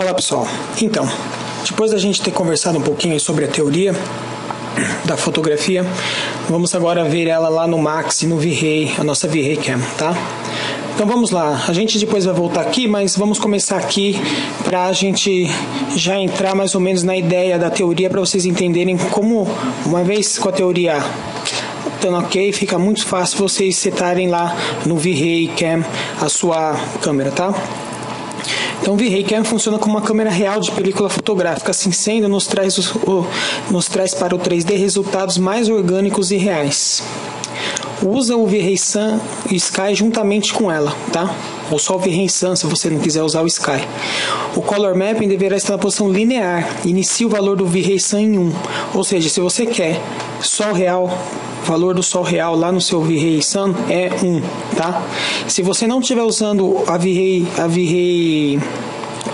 Olá pessoal, então, depois da gente ter conversado um pouquinho sobre a teoria da fotografia, vamos agora ver ela lá no Max e no V-Ray, a nossa V-Ray Cam, tá? Então vamos lá, a gente depois vai voltar aqui, mas vamos começar aqui para a gente já entrar mais ou menos na ideia da teoria, para vocês entenderem como, uma vez com a teoria estando ok, fica muito fácil vocês setarem lá no V-Ray Cam a sua câmera, tá? Então o V-Ray Cam funciona como uma câmera real de película fotográfica, assim sendo, nos traz para o 3D resultados mais orgânicos e reais. Usa o V-Ray Sun e Sky juntamente com ela, tá? Ou só o V-Ray Sun se você não quiser usar o Sky. O Color Mapping deverá estar na posição linear. Inicie o valor do V-Ray Sun em 1. Ou seja, se você quer sol real, o valor do sol real lá no seu V-Ray Sun é 1, tá? Se você não estiver usando a V-Ray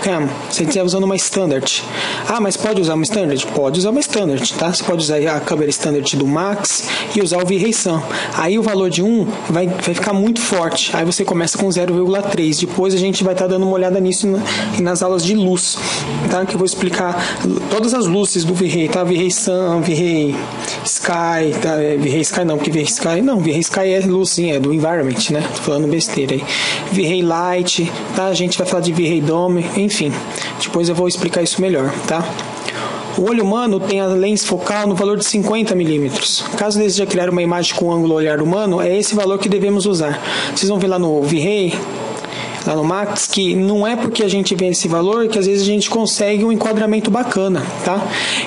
Cam, se você estiver usando uma Standard. Ah, mas pode usar uma Standard? Pode usar uma Standard, tá? Você pode usar a câmera Standard do Max e usar o V-Ray Sun. Aí o valor de 1 vai ficar muito forte. Aí você começa com 0,3. Depois a gente vai estar dando uma olhada nisso nas aulas de luz, tá? Que eu vou explicar todas as luzes do V-Ray, tá? V-Ray Sun, V-Ray Sky, tá? V-Ray Sky não, porque V-Ray Sky não, V-Ray Sky é luzinha, é do Environment, né? Tô falando besteira aí. V-Ray Light, tá? A gente vai falar de V-Ray Dome, enfim. Depois eu vou explicar isso melhor, tá? O olho humano tem a lens focal no valor de 50 mm. Caso deseja criar uma imagem com ângulo olhar humano, é esse valor que devemos usar. Vocês vão ver lá no V-Ray, lá no Max, que não é porque a gente vê esse valor que às vezes a gente consegue um enquadramento bacana, tá?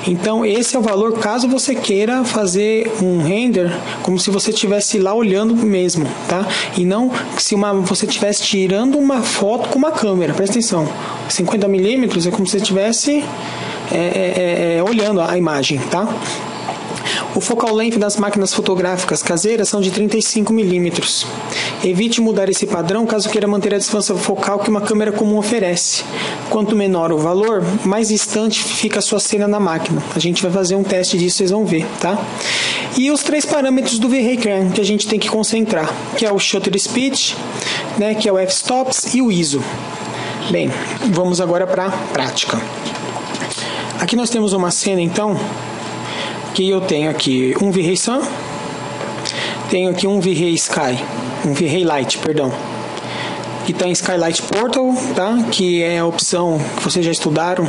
Então esse é o valor caso você queira fazer um render como se você estivesse lá olhando mesmo, tá? E não se você estivesse tirando uma foto com uma câmera, presta atenção. 50 mm é como se você estivesse olhando a imagem, tá? O focal length das máquinas fotográficas caseiras são de 35 mm. Evite mudar esse padrão caso queira manter a distância focal que uma câmera comum oferece. Quanto menor o valor, mais distante fica a sua cena na máquina. A gente vai fazer um teste disso, vocês vão ver, tá? E os 3 parâmetros do V-Ray Cam que a gente tem que concentrar, que é o Shutter Speed, né, que é o f-stops e o ISO. Bem, vamos agora para a prática. Aqui nós temos uma cena, então, que eu tenho aqui um V-Ray Sun, tenho aqui um V-Ray Sky, um V-Ray Light, perdão, que está em Skylight Portal, tá? Que é a opção que vocês já estudaram,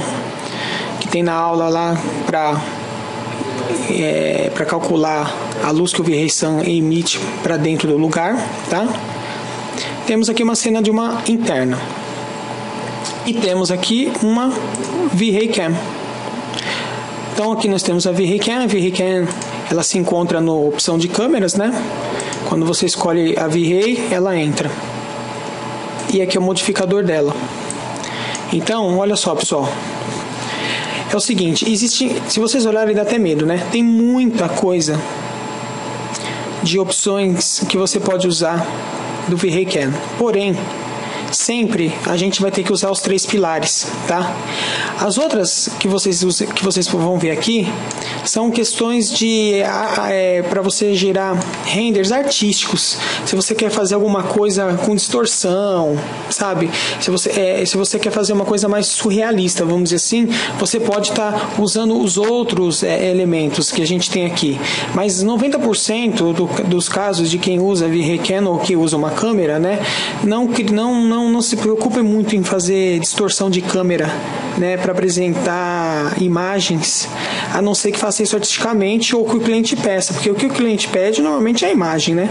que tem na aula lá para calcular a luz que o V-Ray Sun emite para dentro do lugar, tá? Temos aqui uma cena de uma interna e temos aqui uma V-Ray Cam. Então aqui nós temos a V-Ray Cam. A V-Ray Cam, ela se encontra na opção de câmeras, né? Quando você escolhe a V-Ray, ela entra. E aqui é o modificador dela. Então, olha só, pessoal. É o seguinte, se vocês olharem dá até medo, né? Tem muita coisa de opções que você pode usar do V-Ray Cam. Porém, sempre a gente vai ter que usar os 3 pilares, tá? As outras que vocês vão ver aqui são questões de para você gerar renders artísticos. Se você quer fazer alguma coisa com distorção, sabe? Se você quer fazer uma coisa mais surrealista, vamos dizer assim, você pode estar usando os outros elementos que a gente tem aqui. Mas 90% dos casos de quem usa V-Ray Cam ou que usa uma câmera, né, não se preocupe muito em fazer distorção de câmera, né, para apresentar imagens, a não ser que faça isso artisticamente ou que o cliente peça, porque o que o cliente pede normalmente é a imagem, né?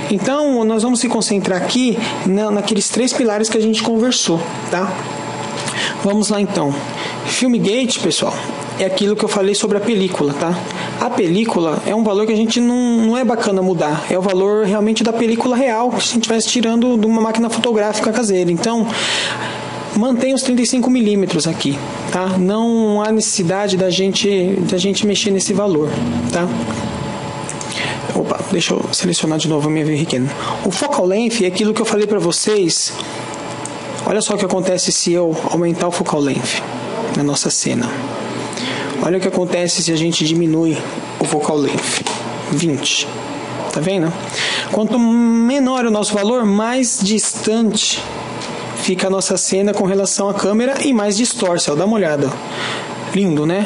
Então nós vamos se concentrar aqui naqueles 3 pilares que a gente conversou, tá? Vamos lá então. Filmgate, pessoal, é aquilo que eu falei sobre a película, tá? A película é um valor que a gente não é bacana mudar. É o valor realmente da película real que a gente vai tirando de uma máquina fotográfica caseira. Então, mantém os 35 mm aqui, tá? Não há necessidade da gente mexer nesse valor, tá? Opa, deixa eu selecionar de novo a minha V-Ray Cam. O focal length é aquilo que eu falei para vocês. Olha só o que acontece se eu aumentar o focal length na nossa cena. Olha o que acontece se a gente diminui o focal length. 20. Tá vendo? Quanto menor o nosso valor, mais distante fica a nossa cena com relação à câmera e mais distorce, ó, dá uma olhada. Lindo, né?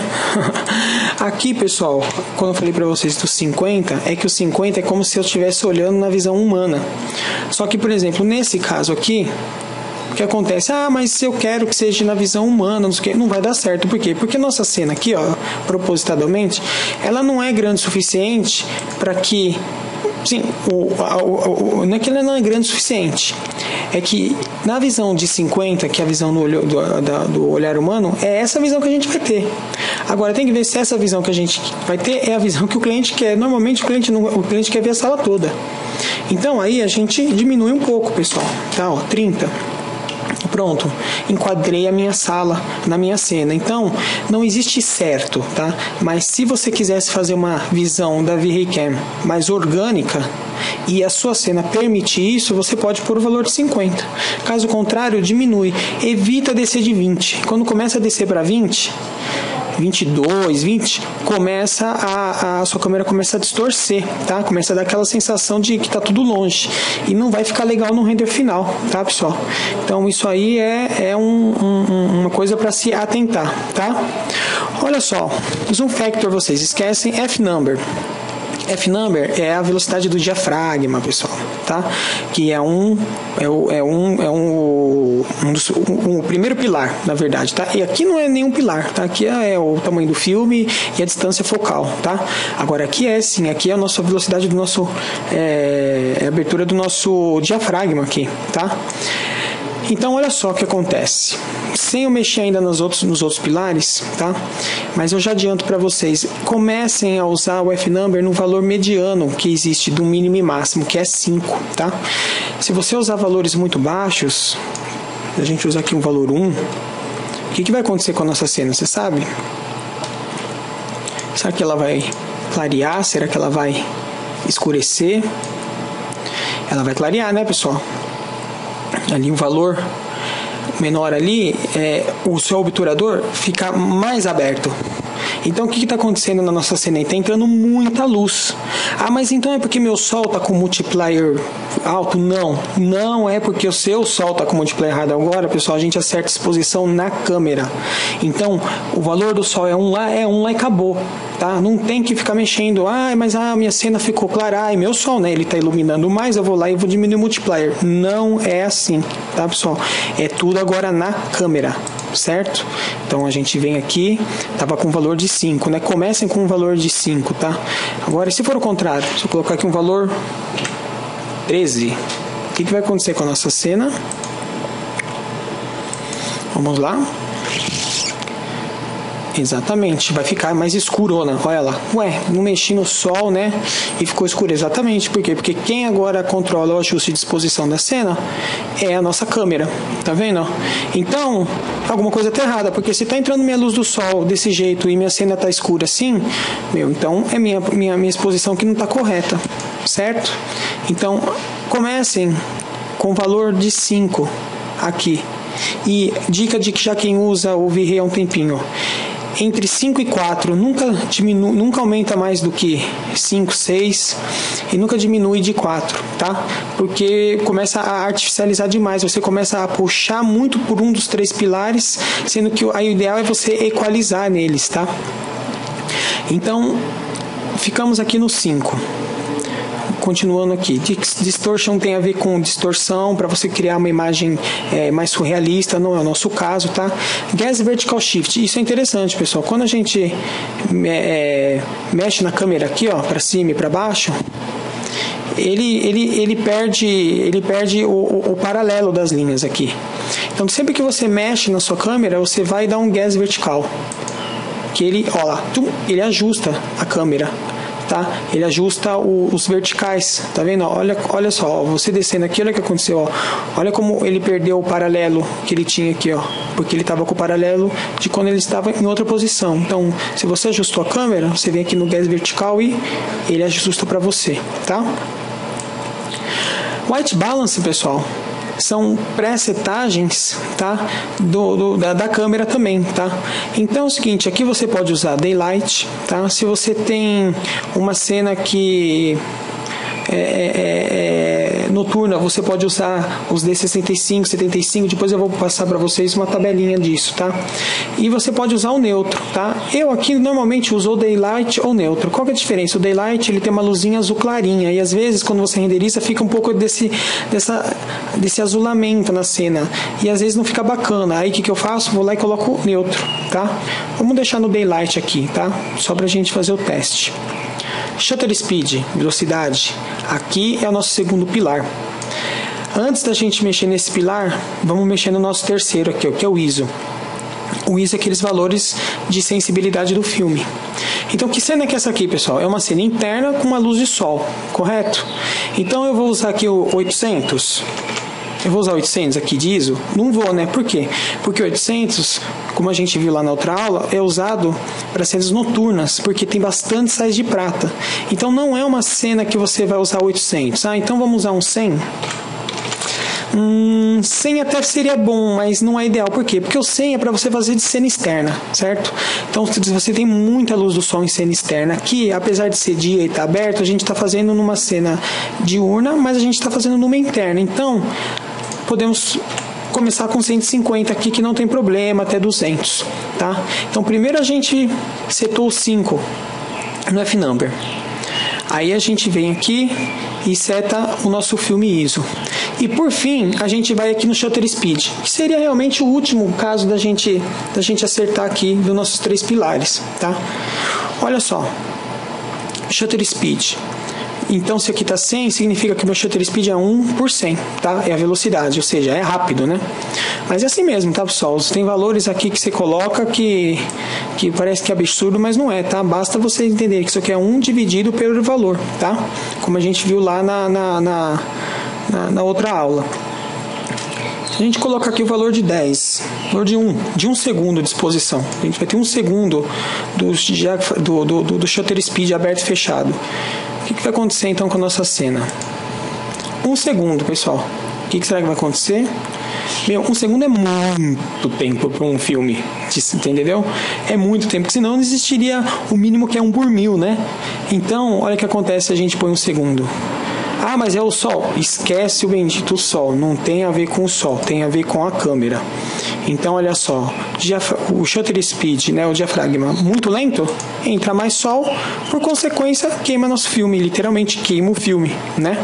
Aqui, pessoal, quando eu falei para vocês dos 50, é que o 50 é como se eu estivesse olhando na visão humana. Só que, por exemplo, nesse caso aqui, o que acontece? Ah, mas se eu quero que seja na visão humana, não vai dar certo. Por quê? Porque nossa cena aqui, ó, propositadamente, ela não é grande o suficiente para que... Sim, não é que ela não é grande o suficiente. É que na visão de 50, que é a visão do olhar humano, é essa visão que a gente vai ter. Agora tem que ver se essa visão que a gente vai ter é a visão que o cliente quer. Normalmente o cliente quer ver a sala toda. Então aí a gente diminui um pouco, pessoal. Tá, ó, 30. Pronto, enquadrei a minha sala na minha cena. Então, não existe certo, tá? Mas se você quisesse fazer uma visão da V-Ray Cam mais orgânica e a sua cena permitir isso, você pode pôr o valor de 50. Caso contrário, diminui. Evita descer de 20. Quando começa a descer para 20... 22, 20, a sua câmera começa a distorcer, tá? Começa a dar aquela sensação de que tá tudo longe e não vai ficar legal no render final, tá, pessoal? Então isso aí é uma coisa para se atentar, tá? Olha só, zoom factor vocês esquecem, F-number. F-number é a velocidade do diafragma, pessoal, tá? Que é o primeiro pilar, na verdade, tá? E aqui não é nenhum pilar, tá? Aqui é o tamanho do filme e a distância focal, tá? Agora aqui é sim, aqui é a nossa velocidade do nosso a abertura do nosso diafragma aqui, tá? Então olha só o que acontece, sem eu mexer ainda nos outros pilares, tá? Mas eu já adianto para vocês, comecem a usar o F-number no valor mediano que existe do mínimo e máximo, que é 5, tá? Se você usar valores muito baixos, a gente usa aqui um valor 1, o que vai acontecer com a nossa cena, você sabe? Será que ela vai clarear? Será que ela vai escurecer? Ela vai clarear, né, pessoal? Ali o valor menor ali, o seu obturador fica mais aberto. Então o que está acontecendo na nossa cena? Está entrando muita luz. Ah, mas então é porque meu sol está com multiplier alto? Não é porque o seu sol está com multiplier errado. Agora, pessoal, a gente acerta a exposição na câmera. Então o valor do sol é 1 lá e acabou. Tá? Não tem que ficar mexendo. Ah, mas a minha cena ficou clara. Ah, meu sol, né? Ele está iluminando mais, eu vou lá e vou diminuir o multiplier. Não é assim, tá, pessoal? É tudo agora na câmera, certo? Então a gente vem aqui, tava com um valor de 5, né? Comecem com um valor de 5, tá? Agora, se for o contrário, se eu colocar aqui um valor 13, o que vai acontecer com a nossa cena? Vamos lá. Exatamente, vai ficar mais escurona, olha lá. Ué, não mexi no sol, né? E ficou escuro, exatamente. Por quê? Porque quem agora controla o ajuste de exposição da cena é a nossa câmera, tá vendo? Então, alguma coisa tá errada, porque se tá entrando minha luz do sol desse jeito e minha cena tá escura assim, então é minha exposição que não tá correta, certo? Então, comecem com o valor de 5 aqui. E dica de que já quem usa o V-Ray há um tempinho, entre 5 e 4, nunca aumenta mais do que 5, 6 e nunca diminui de 4, tá? Porque começa a artificializar demais, você começa a puxar muito por um dos 3 pilares, sendo que o ideal é você equalizar neles, tá? Então, ficamos aqui no 5. Continuando aqui, distortion tem a ver com distorção, para você criar uma imagem mais surrealista, não é o nosso caso, tá? Gas Vertical Shift, isso é interessante, pessoal. Quando a gente mexe na câmera aqui, ó, para cima e para baixo, ele perde o paralelo das linhas aqui. Então, sempre que você mexe na sua câmera, você vai dar um gas vertical, que ele ajusta a câmera. Tá? Ele ajusta os verticais, tá vendo? Olha só, você descendo aqui, olha o que aconteceu, ó. Olha como ele perdeu o paralelo que ele tinha aqui, ó, porque ele estava com o paralelo de quando ele estava em outra posição. Então, se você ajustou a câmera, você vem aqui no gas vertical e ele ajusta para você, tá? White balance, pessoal, são pré-setagens, tá? Da câmera também, tá? Então é o seguinte, aqui você pode usar daylight, tá? Se você tem uma cena que noturna, você pode usar os D65, 75, depois eu vou passar para vocês uma tabelinha disso, tá? E você pode usar o neutro, tá? Eu aqui normalmente uso o daylight ou neutro. Qual que é a diferença? O daylight ele tem uma luzinha azul clarinha e às vezes quando você renderiza fica um pouco desse azulamento na cena e às vezes não fica bacana. Aí o que eu faço? Vou lá e coloco o neutro, tá? Vamos deixar no daylight aqui, tá? Só pra gente fazer o teste. Shutter speed, velocidade. Aqui é o nosso segundo pilar. Antes da gente mexer nesse pilar, vamos mexer no nosso terceiro aqui, que é o ISO. O ISO é aqueles valores de sensibilidade do filme. Então, que cena é que essa aqui, pessoal? É uma cena interna com uma luz de sol, correto? Então, eu vou usar aqui o 800. Eu vou usar 800 aqui de ISO? Não vou, né? Por quê? Porque 800, como a gente viu lá na outra aula, é usado para cenas noturnas, porque tem bastante sais de prata. Então, não é uma cena que você vai usar 800. Então vamos usar um 100? 100 até seria bom, mas não é ideal. Por quê? Porque o 100 é para você fazer de cena externa, certo? Então, se você tem muita luz do sol em cena externa, aqui, apesar de ser dia e estar aberto, a gente está fazendo numa cena diurna, mas a gente está fazendo numa interna. Então, podemos começar com 150 aqui, que não tem problema, até 200, tá? Então, primeiro a gente setou o 5 no F-Number. Aí a gente vem aqui e seta o nosso filme ISO. E por fim, a gente vai aqui no Shutter Speed, que seria realmente o último caso da gente acertar aqui dos nossos 3 pilares, tá? Olha só, Shutter Speed. Então, se aqui está 100, significa que meu shutter speed é 1 por 100, tá? É a velocidade, ou seja, é rápido, né? Mas é assim mesmo, tá, pessoal? Tem valores aqui que você coloca que parece que é absurdo, mas não é, tá? Basta você entender que isso aqui é 1 dividido pelo valor, tá? Como a gente viu lá na outra aula. A gente coloca aqui o valor de 10, valor de 1 segundo de exposição. A gente vai ter 1 segundo do shutter speed aberto e fechado. O que vai acontecer então com a nossa cena? 1 segundo, pessoal. O que será que vai acontecer? 1 segundo é muito tempo para um filme, entendeu? É muito tempo, porque senão não existiria o mínimo que é 1 por 1000, né? Então, olha o que acontece se a gente põe 1 segundo. Mas é o sol. Esquece o bendito sol. Não tem a ver com o sol, tem a ver com a câmera. Então, olha só. O shutter speed, né, o diafragma, muito lento, entra mais sol, por consequência, queima nosso filme. Literalmente queima o filme, né?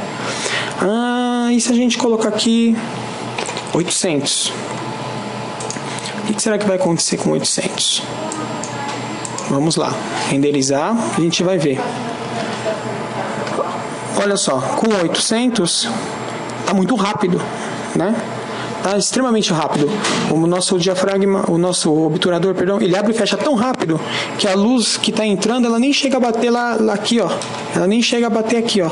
E se a gente colocar aqui 800? O que será que vai acontecer com 800? Vamos lá. Renderizar, a gente vai ver. Olha só, com 800 tá muito rápido, né? Tá extremamente rápido. O nosso diafragma, o nosso obturador, perdão, ele abre e fecha tão rápido que a luz que está entrando, ela nem chega a bater lá aqui, ó. Ela nem chega a bater aqui, ó.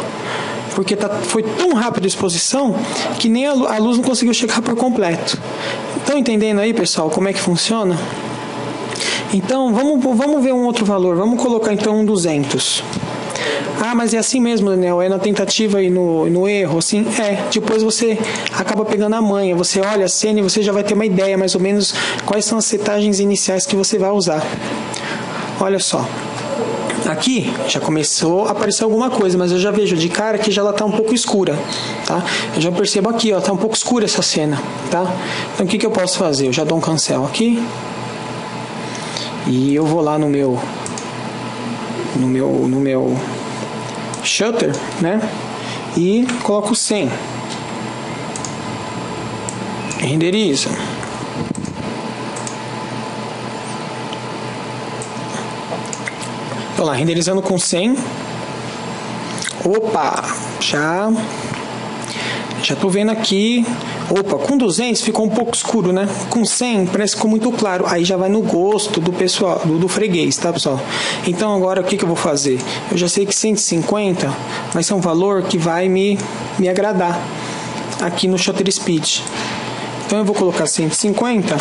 Porque foi tão rápido a exposição que nem a luz não conseguiu chegar por completo. Estão entendendo aí, pessoal, como é que funciona? Então, vamos ver um outro valor. Vamos colocar então um 200. Mas é assim mesmo, Daniel, é na tentativa e no erro, assim, depois você acaba pegando a manha, você olha a cena e você já vai ter uma ideia mais ou menos quais são as setagens iniciais que você vai usar. Olha só, aqui já começou a aparecer alguma coisa, mas eu já vejo de cara que já ela está um pouco escura, tá? Eu já percebo aqui, ó, tá um pouco escura essa cena, tá? Então o que eu posso fazer? Eu já dou um cancel aqui e eu vou lá no meu shutter, né? E coloco 100. Renderiza. Tô lá, renderizando com 100. Opa, já tô vendo aqui. Opa, com 200 ficou um pouco escuro, né? Com 100 parece que ficou muito claro. Aí já vai no gosto do pessoal, do freguês, tá, pessoal? Então agora o que eu vou fazer? Eu já sei que 150 vai ser um valor que vai me agradar aqui no Shutter Speed. Então eu vou colocar 150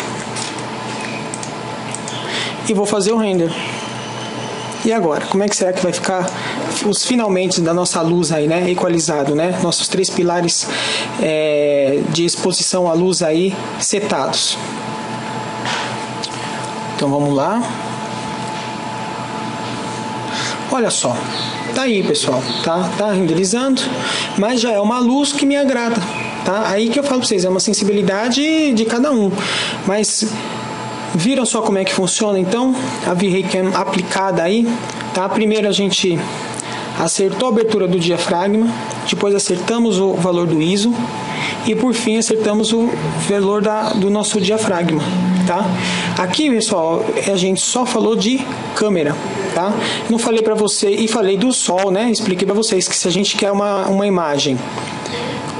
e vou fazer o render. E agora, como é que será que vai ficar os finalmente da nossa luz aí, né? Equalizado, né? Nossos 3 pilares de exposição à luz aí setados. Então vamos lá. Olha só. tá aí, pessoal, tá renderizando, mas já é uma luz que me agrada, tá? Aí que eu falo pra vocês, é uma sensibilidade de cada um, mas viram só como é que funciona então a V-Ray Cam aplicada aí, tá? Primeiro a gente acertou a abertura do diafragma, depois acertamos o valor do ISO e por fim acertamos o valor do nosso diafragma, tá? Aqui, pessoal, a gente só falou de câmera, tá? Não falei para você e falei do sol, né? Expliquei para vocês que se a gente quer uma imagem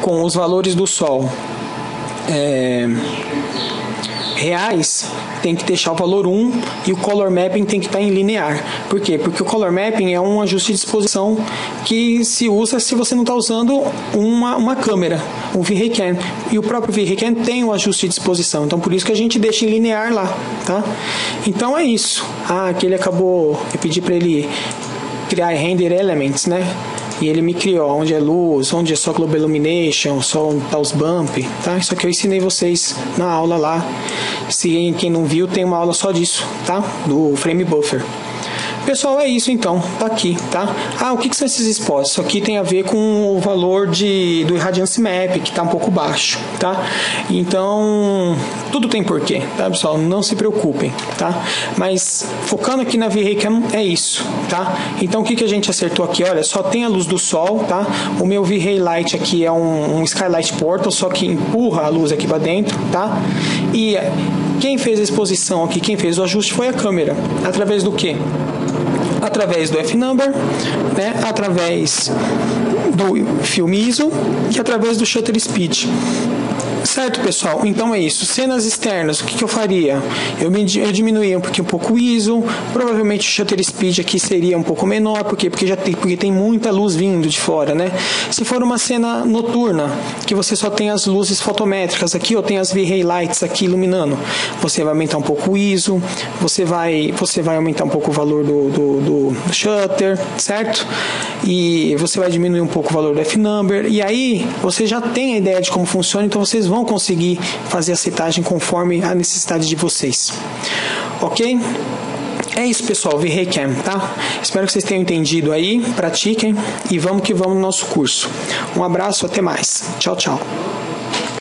com os valores do sol reais, tem que deixar o valor 1 e o color mapping tem que estar em linear. Por quê? Porque o color mapping é um ajuste de exposição que se usa se você não está usando uma câmera, um V-Ray Cam. E o próprio V-Ray Cam tem um ajuste de exposição, então por isso que a gente deixa em linear lá, tá? Então é isso. Aqui ele acabou, eu pedi para ele criar render elements, né? E ele me criou onde é luz, onde é só Global Illumination, só onde tá os bump, tá? Isso aqui eu ensinei vocês na aula lá. Se quem não viu, tem uma aula só disso, tá? Do Frame Buffer. Pessoal, é isso então, tá aqui, tá? O que são esses spots? Isso aqui tem a ver com o valor do Irradiance Map, que tá um pouco baixo, tá? Então, tudo tem porquê, tá, pessoal? Não se preocupem, tá? Mas, focando aqui na V-Ray Cam, é isso, tá? Então, o que a gente acertou aqui? Olha, só tem a luz do sol, tá? O meu V-Ray Light aqui é um Skylight Portal, só que empurra a luz aqui para dentro, tá? E quem fez a exposição aqui, quem fez o ajuste foi a câmera. Através do quê? Através do F-Number, né? Através do filme ISO e através do Shutter Speed. Certo, pessoal? Então é isso. Cenas externas, o que eu faria? Eu diminuía um pouco o ISO, provavelmente o Shutter Speed aqui seria um pouco menor, porque tem muita luz vindo de fora, né? Se for uma cena noturna, que você só tem as luzes fotométricas aqui, ou tem as V-Ray Lights aqui iluminando, você vai aumentar um pouco o ISO, você vai aumentar um pouco o valor do shutter, certo? E você vai diminuir um pouco o valor do F-Number, e aí você já tem a ideia de como funciona, então vocês vão conseguir fazer a setagem conforme a necessidade de vocês. Ok? É isso, pessoal, V-Ray Cam, tá? Espero que vocês tenham entendido aí, pratiquem e vamos que vamos no nosso curso. Um abraço, até mais. Tchau, tchau.